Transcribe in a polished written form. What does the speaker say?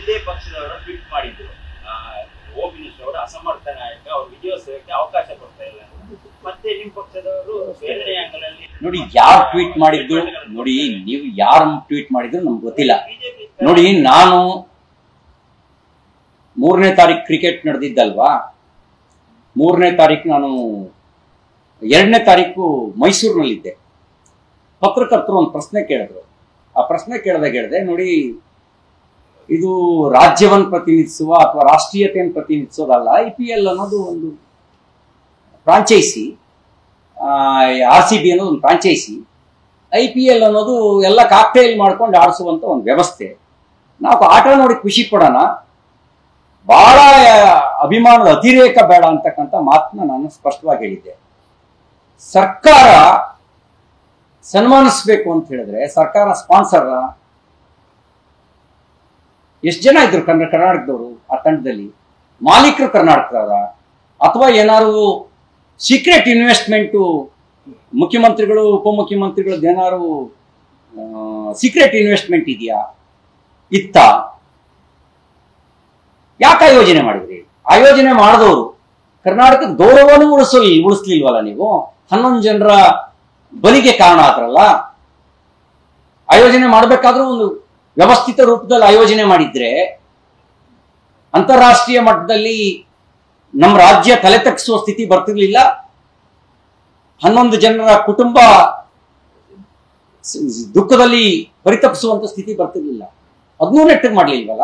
ಒಂದೇ ಪಕ್ಷದವರು ಟ್ವೀಟ್ ಮಾಡಿದ್ರು, ಹೋಮ್ ಮಿನಿಸ್ಟರ್ ಅವರು ಅಸಮರ್ಥ ನಾಯಕ, ಅವ್ರು ವಿಜಯೋತ್ಸವಕ್ಕೆ ಅವಕಾಶ ಕೊಡ್ತಾ ಇಲ್ಲ. ಮತ್ತೆ ನಿಮ್ ಪಕ್ಷದವರು ಬೇರೆ ಆಂಗಲಲ್ಲಿ ನೋಡಿ ಯಾರು ಟ್ವೀಟ್ ಮಾಡಿದ್ದು, ನೋಡಿ ನೀವು ಯಾರು ಟ್ವೀಟ್ ಮಾಡಿದ್ರು ನಮ್ಗೆ ಗೊತ್ತಿಲ್ಲ. ನೋಡಿ ನಾನು 3ನೇ ತಾರೀಕು ಕ್ರಿಕೆಟ್ ನಡೆದಿದ್ದಲ್ವಾ, 3ನೇ ತಾರೀಕು ನಾನು 2ನೇ ತಾರೀಕು ಮೈಸೂರಿನಲ್ಲಿದ್ದೆ. ಪತ್ರಕರ್ತರು ಒಂದು ಪ್ರಶ್ನೆ ಕೇಳಿದ್ರು. ಆ ಪ್ರಶ್ನೆ ಕೇಳಿದೆ, ನೋಡಿ ಇದು ರಾಜ್ಯವನ್ನು ಪ್ರತಿನಿಧಿಸುವ ಅಥವಾ ರಾಷ್ಟ್ರೀಯತೆಯನ್ನು ಪ್ರತಿನಿಧಿಸೋದಲ್ಲ, IPL ಅನ್ನೋದು ಒಂದು ಫ್ರಾಂಚೈಸಿ, RCB ಅನ್ನೋದು ಒಂದು ಫ್ರಾಂಚೈಸಿ, IPL ಅನ್ನೋದು ಎಲ್ಲ ಕಾಕ್ಟೇಲ್ ಮಾಡ್ಕೊಂಡು ಆಡಿಸುವಂತ ಒಂದು ವ್ಯವಸ್ಥೆ. ನಾವು ಆಟ ನೋಡಿ ಖುಷಿ ಪಡೋಣ, ಬಹಳ ಅಭಿಮಾನದ ಅತಿರೇಕ ಬೇಡ ಅಂತಕ್ಕಂಥ ಮಾತನ್ನ ನಾನು ಸ್ಪಷ್ಟವಾಗಿ ಹೇಳಿದ್ದೆ. ಸರ್ಕಾರ ಸನ್ಮಾನಿಸಬೇಕು ಅಂತ ಹೇಳಿದ್ರೆ ಸರ್ಕಾರ ಸ್ಪಾನ್ಸರ್ ಎಷ್ಟು ಜನ ಇದ್ರು ಕರ್ನಾಟಕದವರು ಆ ತಂಡದಲ್ಲಿ? ಮಾಲೀಕರು ಕರ್ನಾಟಕದವರ ಅಥವಾ ಏನಾದ್ರು ಸೀಕ್ರೆಟ್ ಇನ್ವೆಸ್ಟ್ಮೆಂಟು ಮುಖ್ಯಮಂತ್ರಿಗಳು ಉಪಮುಖ್ಯಮಂತ್ರಿಗಳದ್ದು ಏನಾದ್ರು ಸೀಕ್ರೆಟ್ ಇನ್ವೆಸ್ಟ್ಮೆಂಟ್ ಇದೆಯಾ? ಇತ್ತ ಯಾಕೆ ಆಯೋಜನೆ ಮಾಡಿದ್ರಿ? ಆಯೋಜನೆ ಮಾಡಿದವರು ಕರ್ನಾಟಕದ ಗೌರವವನ್ನು ಉಳಿಸ್ಲಿಲ್ವಲ್ಲ ನೀವು? 11 ಜನರ ಬಲಿಗೆ ಕಾರಣ ಆದ್ರಲ್ಲ. ಆಯೋಜನೆ ಮಾಡಬೇಕಾದ್ರೂ ಒಂದು ವ್ಯವಸ್ಥಿತ ರೂಪದಲ್ಲಿ ಆಯೋಜನೆ ಮಾಡಿದ್ರೆ ಅಂತಾರಾಷ್ಟ್ರೀಯ ಮಟ್ಟದಲ್ಲಿ ನಮ್ಮ ರಾಜ್ಯ ತಲೆ ತಗ್ಗಿಸುವ ಸ್ಥಿತಿ ಬರ್ತಿರ್ಲಿಲ್ಲ. 11 ಜನರ ಕುಟುಂಬ ದುಃಖದಲ್ಲಿ ಪರಿತಪಿಸುವಂತ ಸ್ಥಿತಿ ಬರ್ತಿರ್ಲಿಲ್ಲ. ಅದನ್ನೂ ನೆಟ್ಟಗೆ ಮಾಡ್ಲಿಲ್ವಲ್ಲ.